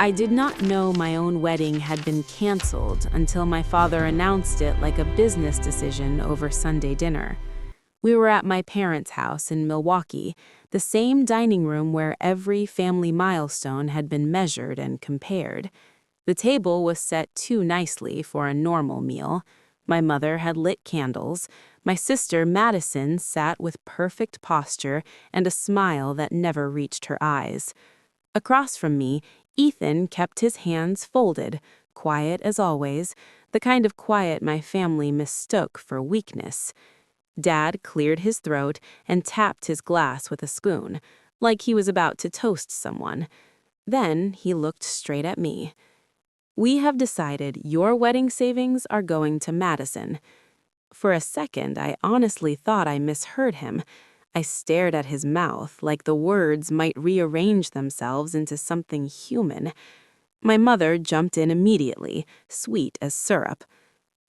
I did not know my own wedding had been canceled until my father announced it like a business decision over Sunday dinner. We were at my parents' house in Milwaukee, the same dining room where every family milestone had been measured and compared. The table was set too nicely for a normal meal. My mother had lit candles. My sister, Madison, sat with perfect posture and a smile that never reached her eyes. Across from me, Ethan kept his hands folded, quiet as always, the kind of quiet my family mistook for weakness. Dad cleared his throat and tapped his glass with a spoon, like he was about to toast someone. Then he looked straight at me. "We have decided your wedding savings are going to Madison." For a second, I honestly thought I misheard him. I stared at his mouth like the words might rearrange themselves into something human. My mother jumped in immediately, sweet as syrup.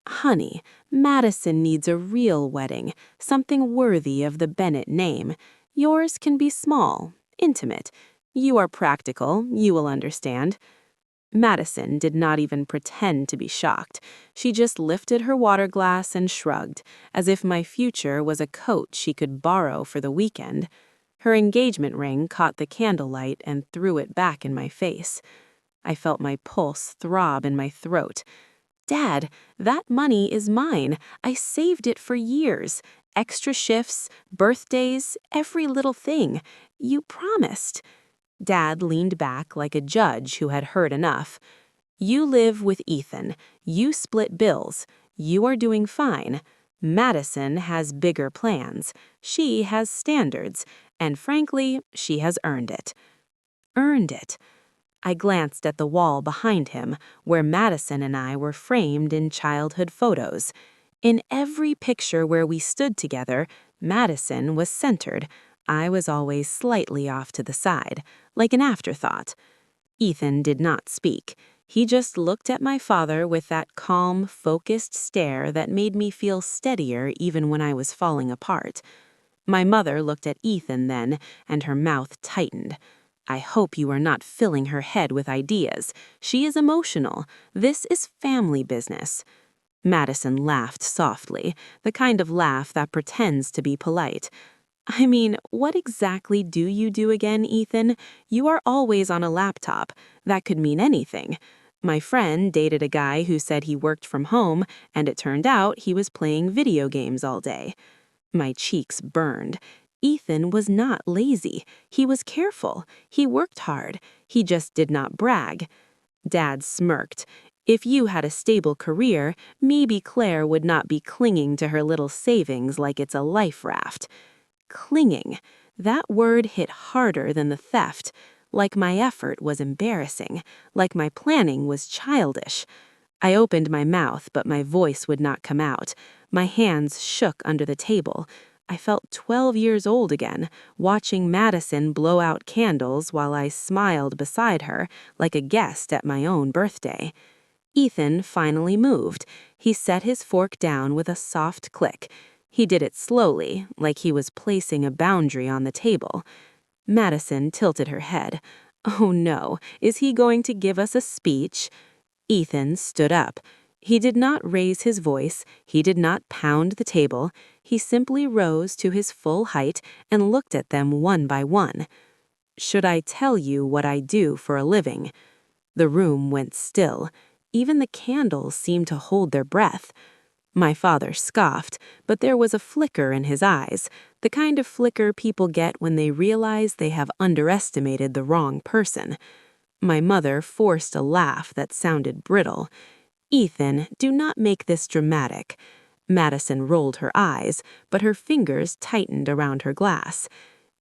"Honey, Madison needs a real wedding, something worthy of the Bennett name. Yours can be small, intimate. You are practical, you will understand." Madison did not even pretend to be shocked. She just lifted her water glass and shrugged, as if my future was a coat she could borrow for the weekend. Her engagement ring caught the candlelight and threw it back in my face. I felt my pulse throb in my throat. "Dad, that money is mine. I saved it for years. Extra shifts, birthdays, every little thing. You promised." Dad leaned back like a judge who had heard enough. "You live with Ethan. You split bills. You are doing fine. Madison has bigger plans. She has standards. And frankly, she has earned it." Earned it. I glanced at the wall behind him, where Madison and I were framed in childhood photos. In every picture where we stood together, Madison was centered. I was always slightly off to the side, like an afterthought. Ethan did not speak. He just looked at my father with that calm, focused stare that made me feel steadier even when I was falling apart. My mother looked at Ethan then, and her mouth tightened. "I hope you are not filling her head with ideas. She is emotional. This is family business." Madison laughed softly, the kind of laugh that pretends to be polite. "I mean, what exactly do you do again, Ethan? You are always on a laptop. That could mean anything. My friend dated a guy who said he worked from home, and it turned out he was playing video games all day." My cheeks burned. Ethan was not lazy. He was careful. He worked hard. He just did not brag. Dad smirked. "If you had a stable career, maybe Claire would not be clinging to her little savings like it's a life raft." Clinging. That word hit harder than the theft. Like my effort was embarrassing. Like my planning was childish. I opened my mouth, but my voice would not come out. My hands shook under the table. I felt 12 years old again, watching Madison blow out candles while I smiled beside her, like a guest at my own birthday. Ethan finally moved. He set his fork down with a soft click. He did it slowly, like he was placing a boundary on the table. Madison tilted her head. "Oh no, is he going to give us a speech?" Ethan stood up. He did not raise his voice. He did not pound the table. He simply rose to his full height and looked at them one by one. "Should I tell you what I do for a living?" The room went still. Even the candles seemed to hold their breath. My father scoffed, but there was a flicker in his eyes, the kind of flicker people get when they realize they have underestimated the wrong person. My mother forced a laugh that sounded brittle. "Ethan, do not make this dramatic." Madison rolled her eyes, but her fingers tightened around her glass.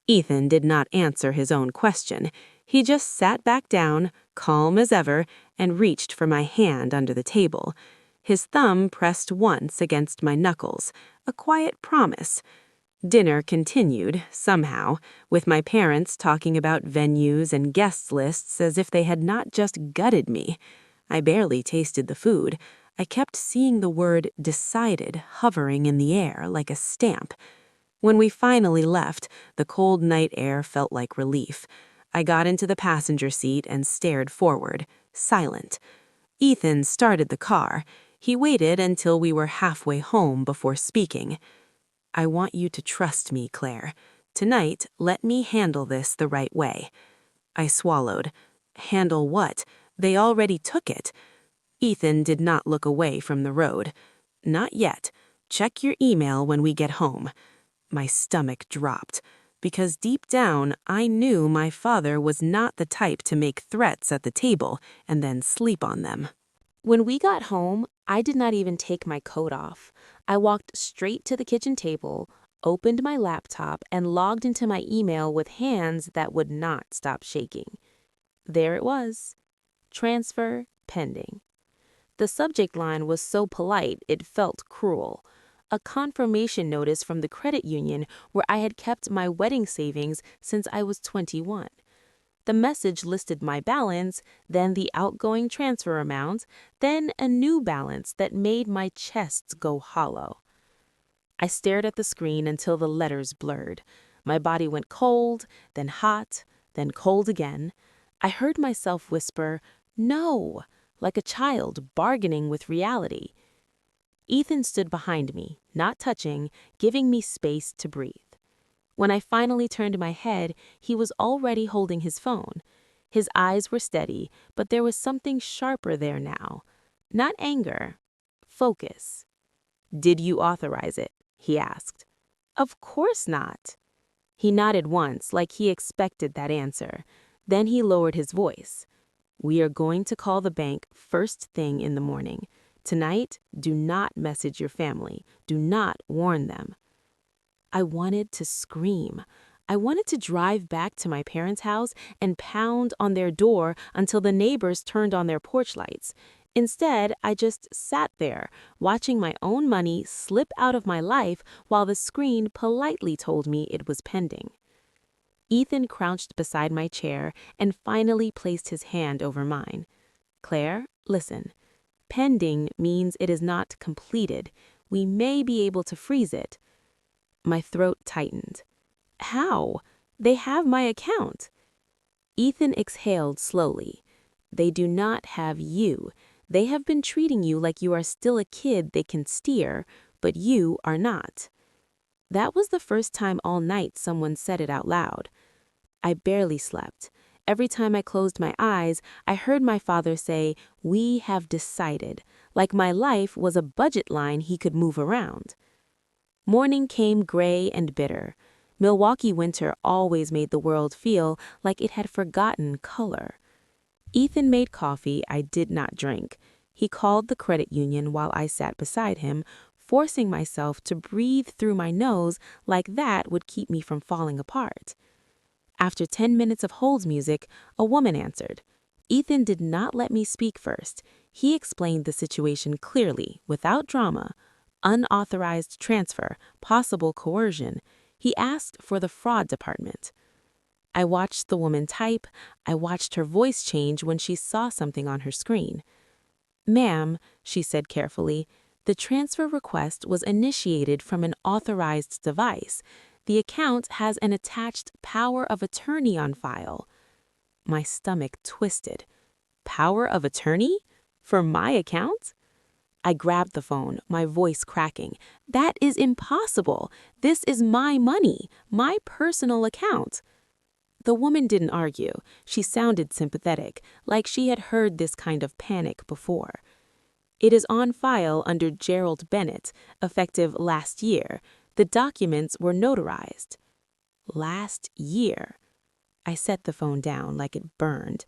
Ethan did not answer his own question. He just sat back down, calm as ever, and reached for my hand under the table. His thumb pressed once against my knuckles, a quiet promise. Dinner continued, somehow, with my parents talking about venues and guest lists as if they had not just gutted me. I barely tasted the food. I kept seeing the word decided hovering in the air like a stamp. When we finally left, the cold night air felt like relief. I got into the passenger seat and stared forward, silent. Ethan started the car. He waited until we were halfway home before speaking. I want you to trust me, Claire. Tonight, let me handle this the right way. I swallowed. Handle what? They already took it. Ethan did not look away from the road. Not yet. Check your email when we get home. My stomach dropped, because deep down I knew my father was not the type to make threats at the table and then sleep on them. When we got home, I did not even take my coat off. I walked straight to the kitchen table, opened my laptop, and logged into my email with hands that would not stop shaking. There it was. Transfer pending. The subject line was so polite it felt cruel. A confirmation notice from the credit union where I had kept my wedding savings since I was 21. The message listed my balance, then the outgoing transfer amount, then a new balance that made my chest go hollow. I stared at the screen until the letters blurred. My body went cold, then hot, then cold again. I heard myself whisper, "No," like a child bargaining with reality. Ethan stood behind me, not touching, giving me space to breathe. When I finally turned my head, he was already holding his phone. His eyes were steady, but there was something sharper there now. Not anger, focus. "Did you authorize it?" he asked. "Of course not." He nodded once, like he expected that answer. Then he lowered his voice. "We are going to call the bank first thing in the morning. Tonight, do not message your family. Do not warn them." I wanted to scream. I wanted to drive back to my parents' house and pound on their door until the neighbors turned on their porch lights. Instead, I just sat there, watching my own money slip out of my life while the screen politely told me it was pending. Ethan crouched beside my chair and finally placed his hand over mine. "Claire, listen. Pending means it is not completed. We may be able to freeze it." My throat tightened. "How? They have my account." Ethan exhaled slowly. "They do not have you. They have been treating you like you are still a kid they can steer, but you are not." That was the first time all night someone said it out loud. I barely slept. Every time I closed my eyes, I heard my father say, "We have decided," like my life was a budget line he could move around. Morning came gray and bitter. Milwaukee winter always made the world feel like it had forgotten color. Ethan made coffee I did not drink. He called the credit union while I sat beside him, forcing myself to breathe through my nose like that would keep me from falling apart. After 10 minutes of hold music, a woman answered. Ethan did not let me speak first. He explained the situation clearly, without drama. Unauthorized transfer, possible coercion. He asked for the fraud department. I watched the woman type. I watched her voice change when she saw something on her screen. "Ma'am," she said carefully, "the transfer request was initiated from an authorized device. The account has an attached power of attorney on file." My stomach twisted. Power of attorney? For my account? I grabbed the phone, my voice cracking. "That is impossible. This is my money, my personal account." The woman didn't argue. She sounded sympathetic, like she had heard this kind of panic before. "It is on file under Gerald Bennett, effective last year. The documents were notarized." Last year. I set the phone down like it burned.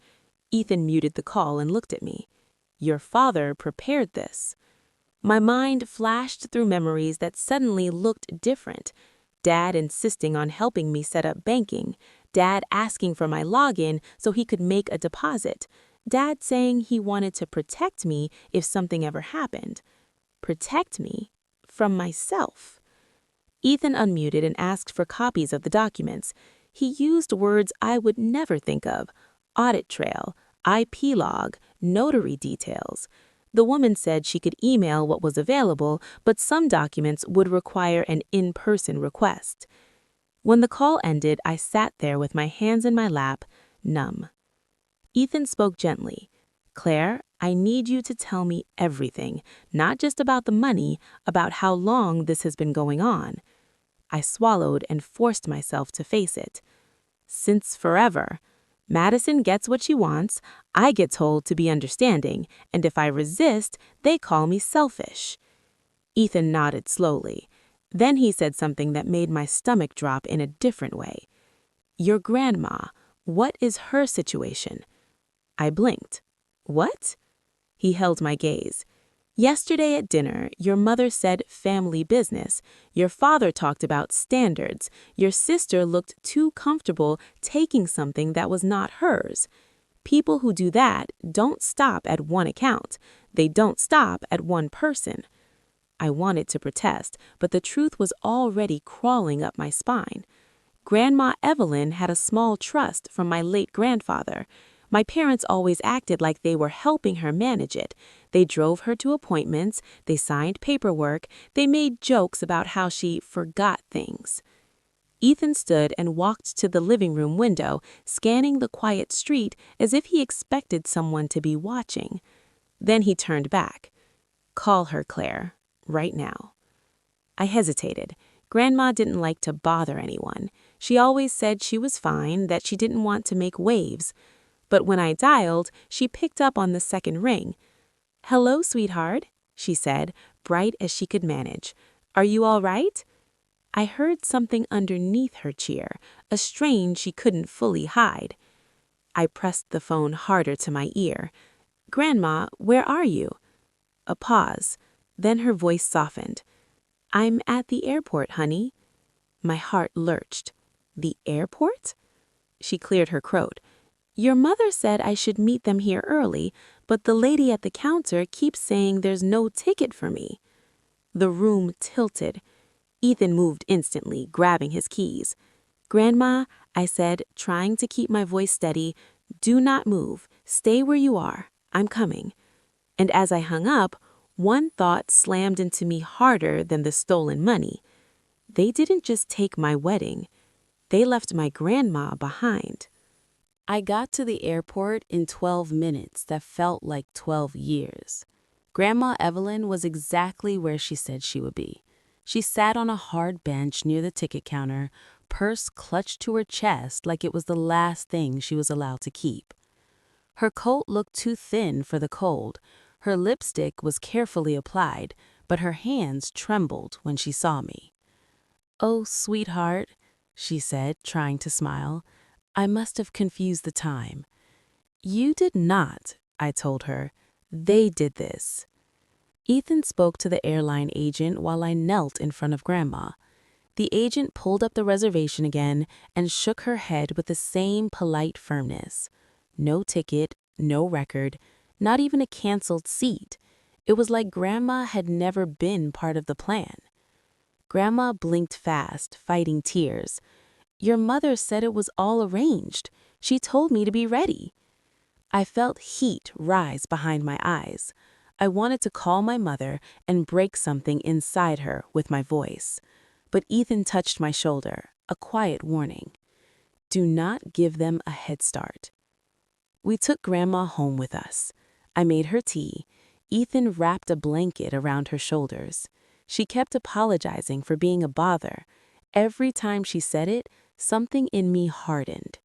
Ethan muted the call and looked at me. "Your father prepared this." My mind flashed through memories that suddenly looked different. Dad insisting on helping me set up banking. Dad asking for my login so he could make a deposit. Dad saying he wanted to protect me if something ever happened. Protect me? From myself. Ethan unmuted and asked for copies of the documents. He used words I would never think of. Audit trail, IP log, notary details. The woman said she could email what was available, but some documents would require an in-person request. When the call ended, I sat there with my hands in my lap, numb. Ethan spoke gently. "Claire, I need you to tell me everything, not just about the money, about how long this has been going on." I swallowed and forced myself to face it. "Since forever. Madison gets what she wants, I get told to be understanding, and if I resist, they call me selfish." Ethan nodded slowly. Then he said something that made my stomach drop in a different way. "Your grandma, what is her situation?" I blinked. "What?" He held my gaze. "Yesterday at dinner, your mother said family business. Your father talked about standards. Your sister looked too comfortable taking something that was not hers. People who do that don't stop at one account. They don't stop at one person." I wanted to protest, but the truth was already crawling up my spine. Grandma Evelyn had a small trust from my late grandfather. My parents always acted like they were helping her manage it. They drove her to appointments, they signed paperwork, they made jokes about how she forgot things. Ethan stood and walked to the living room window, scanning the quiet street as if he expected someone to be watching. Then he turned back. "Call her, Claire, right now." I hesitated. Grandma didn't like to bother anyone. She always said she was fine, that she didn't want to make waves. But when I dialed, she picked up on the second ring. "Hello, sweetheart," she said, bright as she could manage. "Are you all right?" I heard something underneath her cheer, a strain she couldn't fully hide. I pressed the phone harder to my ear. "Grandma, where are you?" A pause. Then her voice softened. "I'm at the airport, honey." My heart lurched. "The airport?" She cleared her throat. "Your mother said I should meet them here early, but the lady at the counter keeps saying there's no ticket for me." The room tilted. Ethan moved instantly, grabbing his keys. "Grandma," I said, trying to keep my voice steady, "do not move. Stay where you are. I'm coming." And as I hung up, one thought slammed into me harder than the stolen money. They didn't just take my wedding. They left my grandma behind. I got to the airport in 12 minutes that felt like 12 years. Grandma Evelyn was exactly where she said she would be. She sat on a hard bench near the ticket counter, purse clutched to her chest like it was the last thing she was allowed to keep. Her coat looked too thin for the cold. Her lipstick was carefully applied, but her hands trembled when she saw me. "Oh, sweetheart," she said, trying to smile. "I must have confused the time." "You did not," I told her. "They did this." Ethan spoke to the airline agent while I knelt in front of Grandma. The agent pulled up the reservation again and shook her head with the same polite firmness. No ticket, no record, not even a canceled seat. It was like Grandma had never been part of the plan. Grandma blinked fast, fighting tears. "Your mother said it was all arranged. She told me to be ready." I felt heat rise behind my eyes. I wanted to call my mother and break something inside her with my voice. But Ethan touched my shoulder, a quiet warning. "Do not give them a head start." We took Grandma home with us. I made her tea. Ethan wrapped a blanket around her shoulders. She kept apologizing for being a bother. Every time she said it, something in me hardened.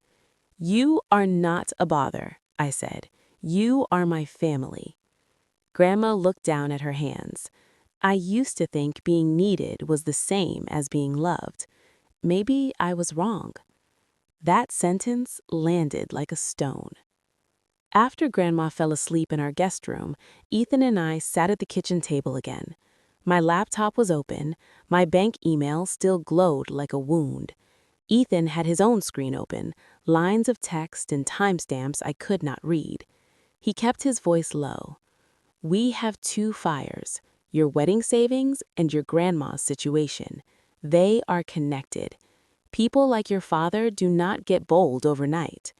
"You are not a bother," I said. "You are my family." Grandma looked down at her hands. I used to think being needed was the same as being loved. Maybe I was wrong. That sentence landed like a stone. After Grandma fell asleep in our guest room, Ethan and I sat at the kitchen table again. My laptop was open. My bank email still glowed like a wound. Ethan had his own screen open, lines of text and timestamps I could not read. He kept his voice low. "We have two fires, your wedding savings and your grandma's situation. They are connected. People like your father do not get bold overnight."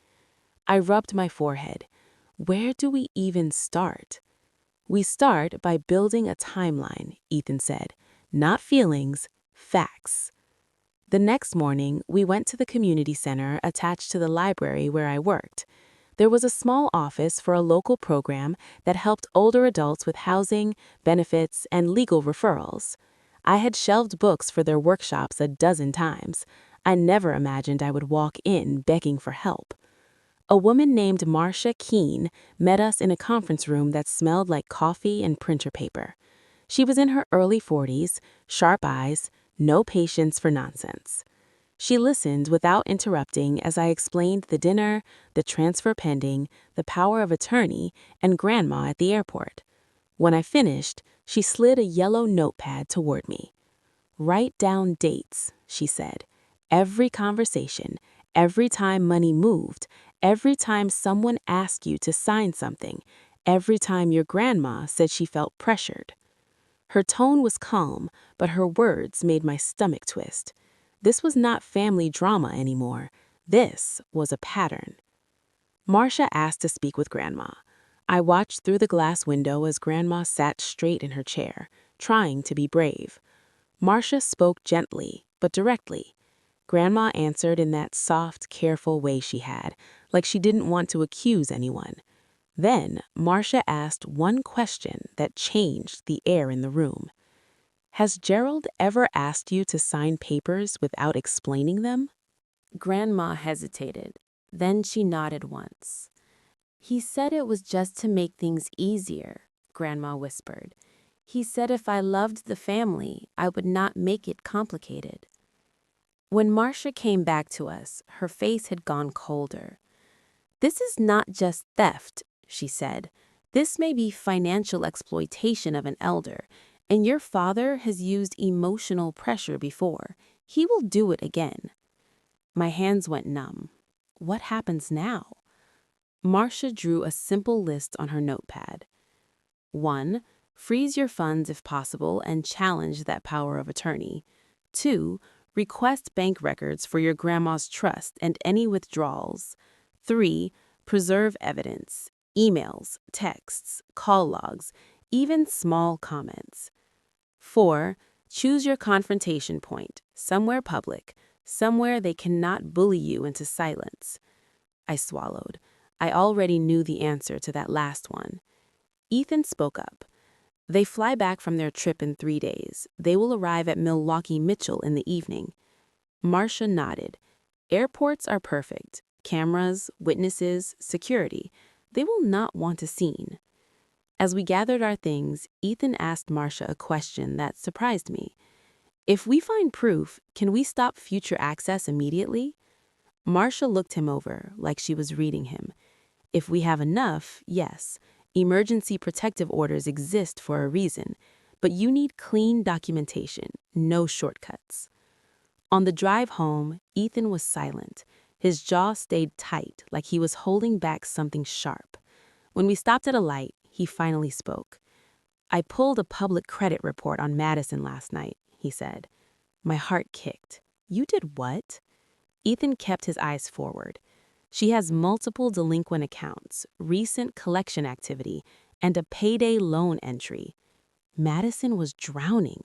I rubbed my forehead. Where do we even start? "We start by building a timeline," Ethan said. "Not feelings, facts." The next morning, we went to the community center attached to the library where I worked. There was a small office for a local program that helped older adults with housing, benefits, and legal referrals. I had shelved books for their workshops a dozen times. I never imagined I would walk in begging for help. A woman named Marcia Keene met us in a conference room that smelled like coffee and printer paper. She was in her early 40s, sharp eyes, no patience for nonsense. She listened without interrupting as I explained the dinner, the transfer pending, the power of attorney, and Grandma at the airport. When I finished, she slid a yellow notepad toward me. "Write down dates," she said. "Every conversation, every time money moved, every time someone asked you to sign something, every time your grandma said she felt pressured." Her tone was calm, but her words made my stomach twist. This was not family drama anymore. This was a pattern. Marcia asked to speak with Grandma. I watched through the glass window as Grandma sat straight in her chair, trying to be brave. Marcia spoke gently, but directly. Grandma answered in that soft, careful way she had, like she didn't want to accuse anyone. Then, Marcia asked one question that changed the air in the room. "Has Gerald ever asked you to sign papers without explaining them?" Grandma hesitated. Then she nodded once. "He said it was just to make things easier," Grandma whispered. "He said if I loved the family, I would not make it complicated." When Marcia came back to us, her face had gone colder. "This is not just theft," she said. "This may be financial exploitation of an elder, and your father has used emotional pressure before. He will do it again." My hands went numb. What happens now? Marcia drew a simple list on her notepad. 1. Freeze your funds if possible and challenge that power of attorney. 2. Request bank records for your grandma's trust and any withdrawals. 3. Preserve evidence, emails, texts, call logs, even small comments. 4. Choose your confrontation point, somewhere public, somewhere they cannot bully you into silence. I swallowed. I already knew the answer to that last one. Ethan spoke up. "They fly back from their trip in 3 days. They will arrive at Milwaukee Mitchell in the evening." Marcia nodded. "Airports are perfect. Cameras, witnesses, security. They will not want a scene." As we gathered our things, Ethan asked Marcia a question that surprised me. "If we find proof, can we stop future access immediately?" Marcia looked him over like she was reading him. "If we have enough, yes. Emergency protective orders exist for a reason, but you need clean documentation, no shortcuts." On the drive home, Ethan was silent. His jaw stayed tight, like he was holding back something sharp. When we stopped at a light, he finally spoke. "I pulled a public credit report on Madison last night," he said. My heart kicked. "You did what?" Ethan kept his eyes forward. "She has multiple delinquent accounts, recent collection activity, and a payday loan entry." Madison was drowning.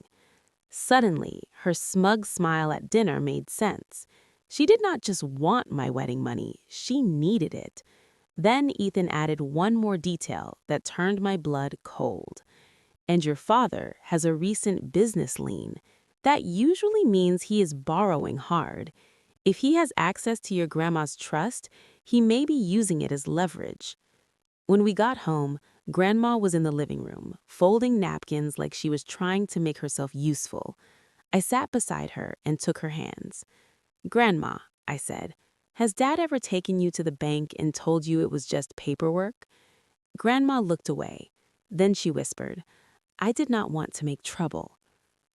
Suddenly, her smug smile at dinner made sense. She did not just want my wedding money, she needed it. Then Ethan added one more detail that turned my blood cold. "And your father has a recent business lien. That usually means he is borrowing hard. If he has access to your grandma's trust, he may be using it as leverage." When we got home, Grandma was in the living room, folding napkins like she was trying to make herself useful. I sat beside her and took her hands. "Grandma," I said, "has Dad ever taken you to the bank and told you it was just paperwork?" Grandma looked away. Then she whispered, "I did not want to make trouble."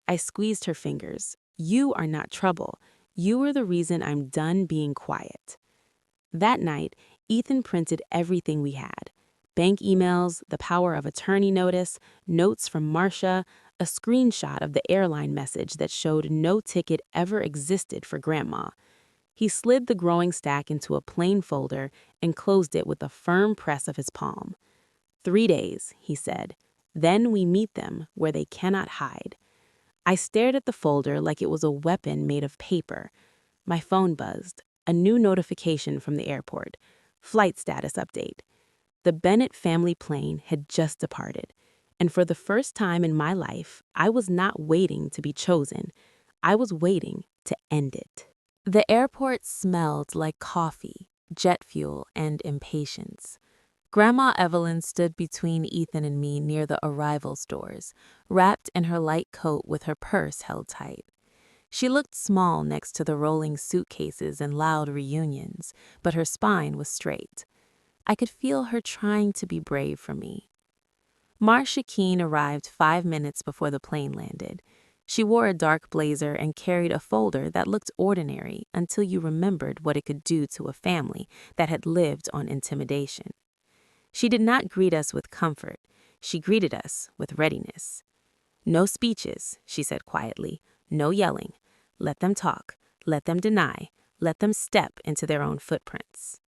I squeezed her fingers. "You are not trouble. You are the reason I'm done being quiet." That night, Ethan printed everything we had. Bank emails, the power of attorney notice, notes from Marcia, a screenshot of the airline message that showed no ticket ever existed for Grandma. He slid the growing stack into a plain folder and closed it with a firm press of his palm. 3 days, he said. Then we meet them where they cannot hide. I stared at the folder like it was a weapon made of paper. My phone buzzed. A new notification from the airport. Flight status update. The Bennett family plane had just departed. And for the first time in my life, I was not waiting to be chosen. I was waiting to end it. The airport smelled like coffee, jet fuel, and impatience. Grandma Evelyn stood between Ethan and me near the arrivals doors, wrapped in her light coat with her purse held tight. She looked small next to the rolling suitcases and loud reunions, but her spine was straight. I could feel her trying to be brave for me. Marcia Keene arrived 5 minutes before the plane landed. She wore a dark blazer and carried a folder that looked ordinary until you remembered what it could do to a family that had lived on intimidation. She did not greet us with comfort. She greeted us with readiness. "No speeches," she said quietly. "No yelling. Let them talk. Let them deny. Let them step into their own footprints."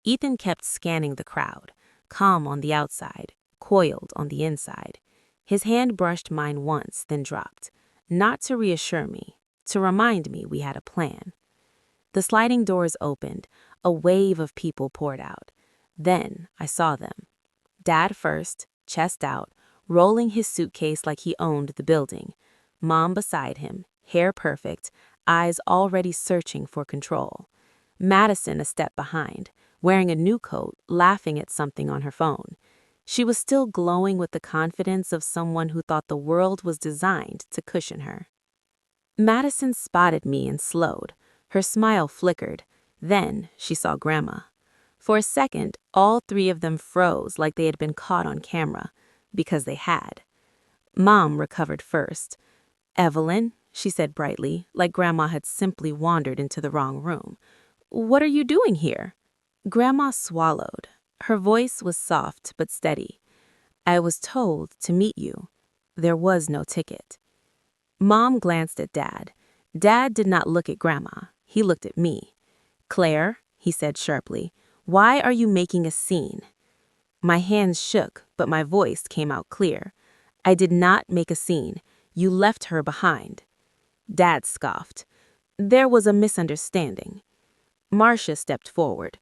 Ethan kept scanning the crowd, calm on the outside, coiled on the inside. His hand brushed mine once, then dropped. Not to reassure me, to remind me we had a plan. The sliding doors opened. A wave of people poured out. Then I saw them. Dad first, chest out, rolling his suitcase like he owned the building. Mom beside him, hair perfect, eyes already searching for control. Madison a step behind, wearing a new coat, laughing at something on her phone. She was still glowing with the confidence of someone who thought the world was designed to cushion her. Madison spotted me and slowed. Her smile flickered. Then she saw Grandma. For a second, all three of them froze like they had been caught on camera, because they had. Mom recovered first. "Evelyn," she said brightly, like Grandma had simply wandered into the wrong room. "What are you doing here?" Grandma swallowed. Her voice was soft but steady. "I was told to meet you. There was no ticket." Mom glanced at Dad. Dad did not look at Grandma. He looked at me. "Claire," he said sharply, "why are you making a scene?" My hands shook, but my voice came out clear. "I did not make a scene. You left her behind." Dad scoffed. "There was a misunderstanding." Marcia stepped forward.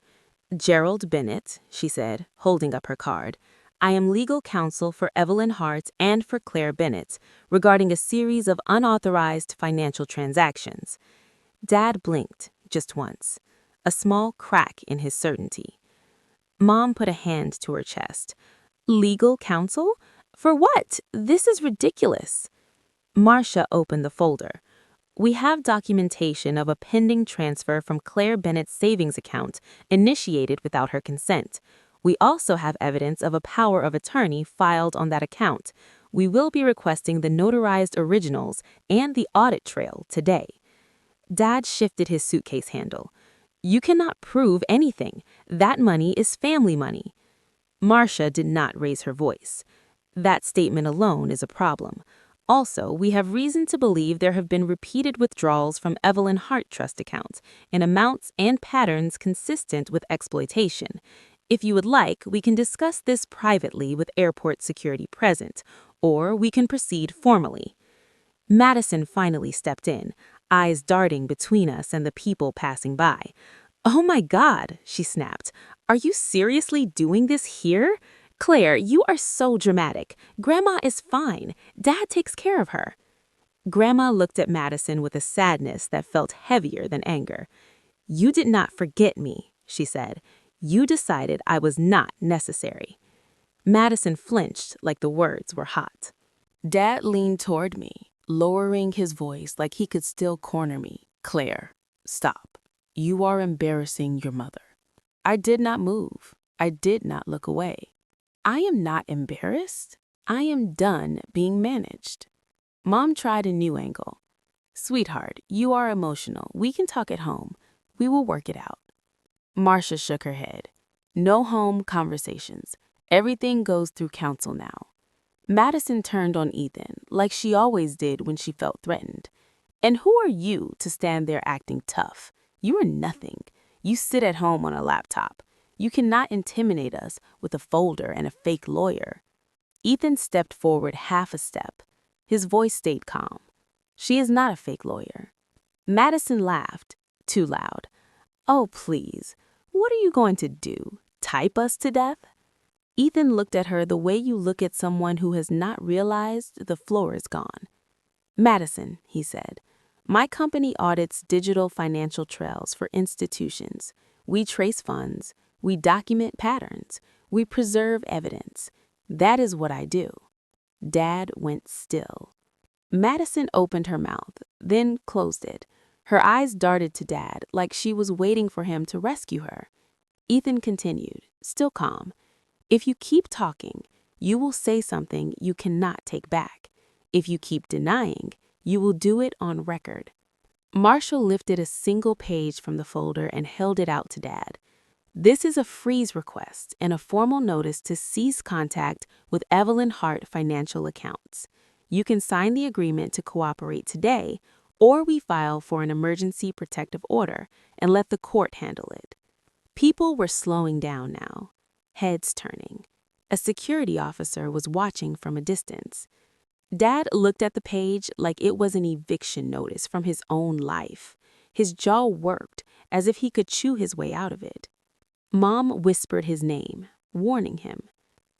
"Gerald Bennett," she said, holding up her card. "I am legal counsel for Evelyn Hart and for Claire Bennett regarding a series of unauthorized financial transactions." Dad blinked, just once. A small crack in his certainty. Mom put a hand to her chest. "Legal counsel? For what? This is ridiculous." Marcia opened the folder. "We have documentation of a pending transfer from Claire Bennett's savings account initiated without her consent. We also have evidence of a power of attorney filed on that account. We will be requesting the notarized originals and the audit trail today." Dad shifted his suitcase handle. "You cannot prove anything. That money is family money." Marcia did not raise her voice. "That statement alone is a problem. Also, we have reason to believe there have been repeated withdrawals from Evelyn Hart Trust accounts in amounts and patterns consistent with exploitation. If you would like, we can discuss this privately with airport security present, or we can proceed formally." Madison finally stepped in, eyes darting between us and the people passing by. "Oh my God," she snapped. "Are you seriously doing this here? Claire, you are so dramatic. Grandma is fine. Dad takes care of her." Grandma looked at Madison with a sadness that felt heavier than anger. "You did not forget me," she said. "You decided I was not necessary." Madison flinched like the words were hot. Dad leaned toward me, lowering his voice like he could still corner me. "Claire, stop. You are embarrassing your mother." I did not move. I did not look away. I am not embarrassed. I am done being managed. Mom tried a new angle. "Sweetheart, you are emotional. We can talk at home. We will work it out." Marcia shook her head. "No home conversations. Everything goes through counsel now." Madison turned on Ethan, like she always did when she felt threatened. "And who are you to stand there acting tough? You are nothing. You sit at home on a laptop. You cannot intimidate us with a folder and a fake lawyer." Ethan stepped forward half a step. His voice stayed calm. She is not a fake lawyer. Madison laughed, too loud. Oh, please. What are you going to do? Type us to death? Ethan looked at her the way you look at someone who has not realized the floor is gone. Madison, he said, my company audits digital financial trails for institutions. We trace funds. We document patterns. We preserve evidence. That is what I do. Dad went still. Madison opened her mouth, then closed it. Her eyes darted to Dad like she was waiting for him to rescue her. Ethan continued, still calm. If you keep talking, you will say something you cannot take back. If you keep denying, you will do it on record. Marshall lifted a single page from the folder and held it out to Dad. This is a freeze request and a formal notice to cease contact with Evelyn Hart Financial Accounts. You can sign the agreement to cooperate today, or we file for an emergency protective order and let the court handle it. People were slowing down now, heads turning. A security officer was watching from a distance. Dad looked at the page like it was an eviction notice from his own life. His jaw worked as if he could chew his way out of it. Mom whispered his name, warning him.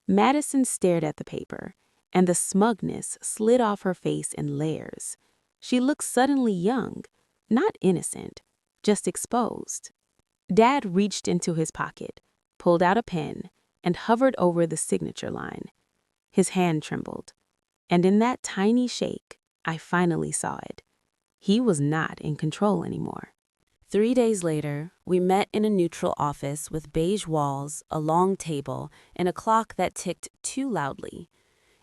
Madison stared at the paper, and the smugness slid off her face in layers. She looked suddenly young, not innocent, just exposed. Dad reached into his pocket, pulled out a pen, and hovered over the signature line. His hand trembled, and in that tiny shake, I finally saw it. He was not in control anymore. 3 days later, we met in a neutral office with beige walls, a long table, and a clock that ticked too loudly.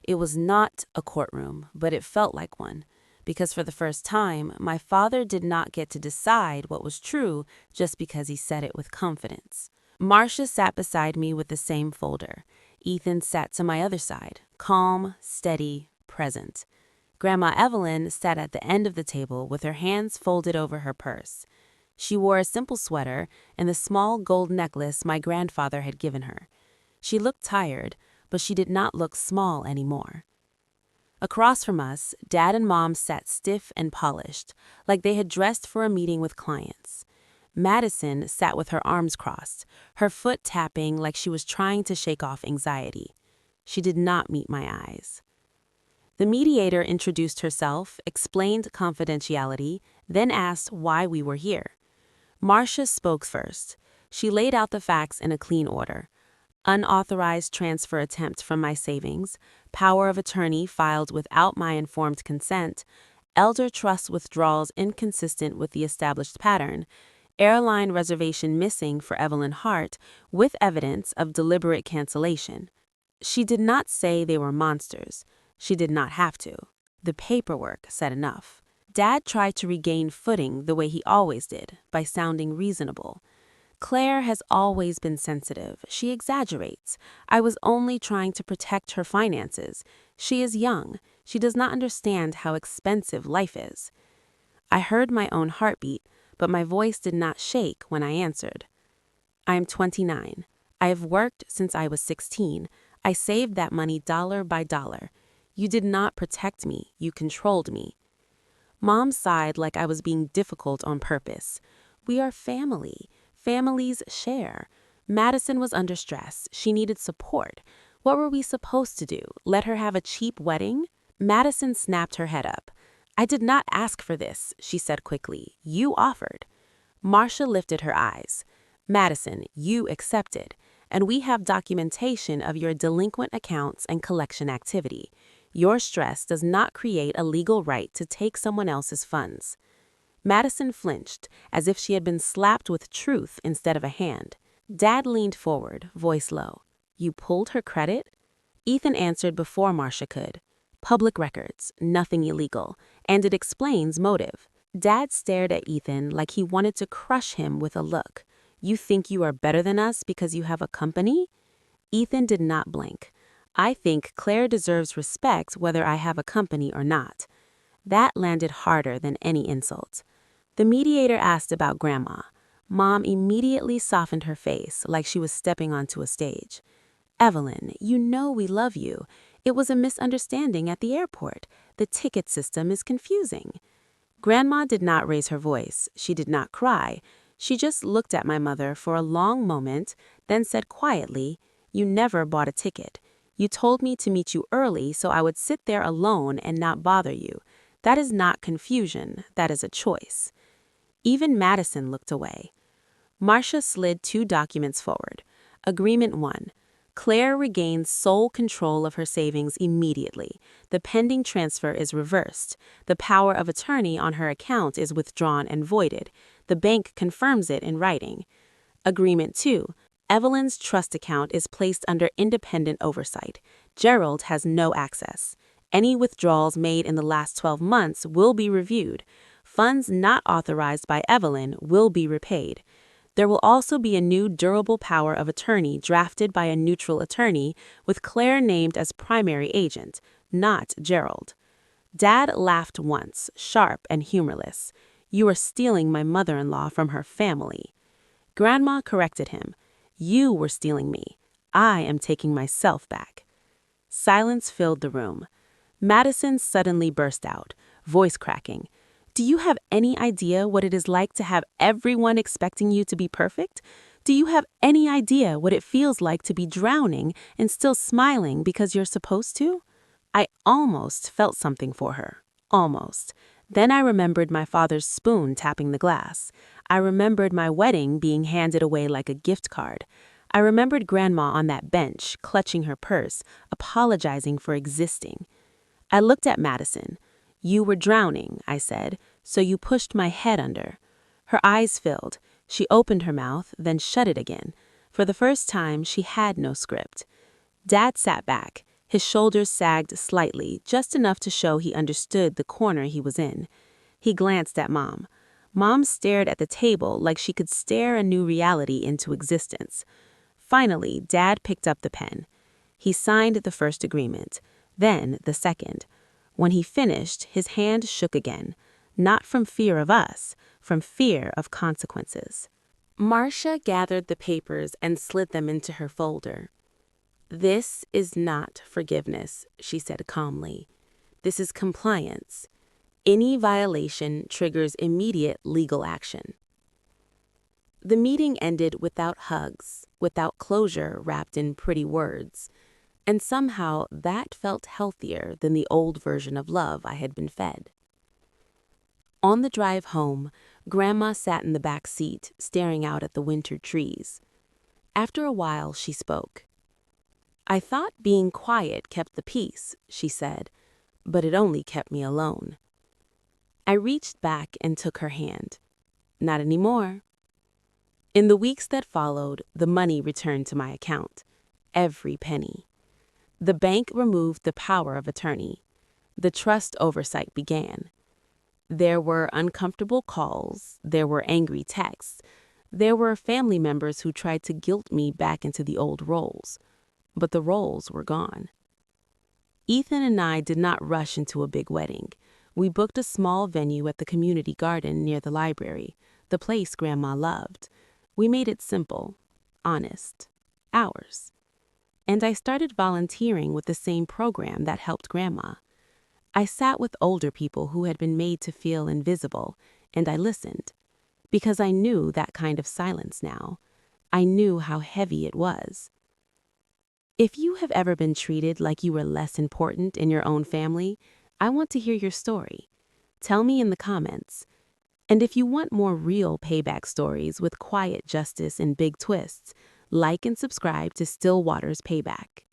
It was not a courtroom, but it felt like one, because for the first time, my father did not get to decide what was true just because he said it with confidence. Marcia sat beside me with the same folder. Ethan sat to my other side, calm, steady, present. Grandma Evelyn sat at the end of the table with her hands folded over her purse. She wore a simple sweater and the small gold necklace my grandfather had given her. She looked tired, but she did not look small anymore. Across from us, Dad and Mom sat stiff and polished, like they had dressed for a meeting with clients. Madison sat with her arms crossed, her foot tapping like she was trying to shake off anxiety. She did not meet my eyes. The mediator introduced herself, explained confidentiality, then asked why we were here. Marcia spoke first. She laid out the facts in a clean order. Unauthorized transfer attempt from my savings, power of attorney filed without my informed consent, elder trust withdrawals inconsistent with the established pattern, airline reservation missing for Evelyn Hart with evidence of deliberate cancellation. She did not say they were monsters. She did not have to. The paperwork said enough. Dad tried to regain footing the way he always did, by sounding reasonable. Claire has always been sensitive. She exaggerates. I was only trying to protect her finances. She is young. She does not understand how expensive life is. I heard my own heartbeat, but my voice did not shake when I answered. I am 29. I have worked since I was 16. I saved that money dollar by dollar. You did not protect me. You controlled me. Mom sighed like I was being difficult on purpose. We are family. Families share. Madison was under stress. She needed support. What were we supposed to do? Let her have a cheap wedding? Madison snapped her head up. I did not ask for this, she said quickly. You offered. Marcia lifted her eyes. Madison, you accepted. And we have documentation of your delinquent accounts and collection activity. Your stress does not create a legal right to take someone else's funds. Madison flinched, as if she had been slapped with truth instead of a hand. Dad leaned forward, voice low. You pulled her credit? Ethan answered before Marcia could. Public records, nothing illegal, and it explains motive. Dad stared at Ethan like he wanted to crush him with a look. You think you are better than us because you have a company? Ethan did not blink. I think Claire deserves respect whether I have a company or not. That landed harder than any insult. The mediator asked about Grandma. Mom immediately softened her face like she was stepping onto a stage. Evelyn, you know we love you. It was a misunderstanding at the airport. The ticket system is confusing." Grandma did not raise her voice. She did not cry. She just looked at my mother for a long moment, then said quietly, "You never bought a ticket. You told me to meet you early so I would sit there alone and not bother you. That is not confusion. That is a choice." Even Madison looked away. Marcia slid 2 documents forward. Agreement 1. Claire regains sole control of her savings immediately. The pending transfer is reversed. The power of attorney on her account is withdrawn and voided. The bank confirms it in writing. Agreement 2. Evelyn's trust account is placed under independent oversight. Gerald has no access. Any withdrawals made in the last 12 months will be reviewed. Funds not authorized by Evelyn will be repaid. There will also be a new durable power of attorney drafted by a neutral attorney with Claire named as primary agent, not Gerald. Dad laughed once, sharp and humorless. "You are stealing my mother-in-law from her family." Grandma corrected him. "You were stealing me. I am taking myself back." Silence filled the room. Madison suddenly burst out, voice cracking. "Do you have any idea what it is like to have everyone expecting you to be perfect? Do you have any idea what it feels like to be drowning and still smiling because you're supposed to?" I almost felt something for her. Almost. Then I remembered my father's spoon tapping the glass. I remembered my wedding being handed away like a gift card. I remembered Grandma on that bench, clutching her purse, apologizing for existing. I looked at Madison. "You were drowning," I said, "so you pushed my head under." Her eyes filled. She opened her mouth, then shut it again. For the first time, she had no script. Dad sat back. His shoulders sagged slightly, just enough to show he understood the corner he was in. He glanced at Mom. Mom stared at the table like she could stare a new reality into existence. Finally, Dad picked up the pen. He signed the first agreement, then the second. When he finished, his hand shook again, not from fear of us, from fear of consequences. Marcia gathered the papers and slid them into her folder. "This is not forgiveness," she said calmly. "This is compliance. Any violation triggers immediate legal action." The meeting ended without hugs, without closure wrapped in pretty words. And somehow that felt healthier than the old version of love I had been fed. On the drive home, Grandma sat in the back seat, staring out at the winter trees. After a while, she spoke. "I thought being quiet kept the peace," she said, "but it only kept me alone." I reached back and took her hand. "Not anymore." In the weeks that followed, the money returned to my account. Every penny. The bank removed the power of attorney. The trust oversight began. There were uncomfortable calls. There were angry texts. There were family members who tried to guilt me back into the old roles. But the roles were gone. Ethan and I did not rush into a big wedding. We booked a small venue at the community garden near the library, the place Grandma loved. We made it simple, honest, ours. And I started volunteering with the same program that helped Grandma. I sat with older people who had been made to feel invisible, and I listened. Because I knew that kind of silence now. I knew how heavy it was. If you have ever been treated like you were less important in your own family, I want to hear your story. Tell me in the comments. And if you want more real payback stories with quiet justice and big twists, like and subscribe to Stillwater's Payback.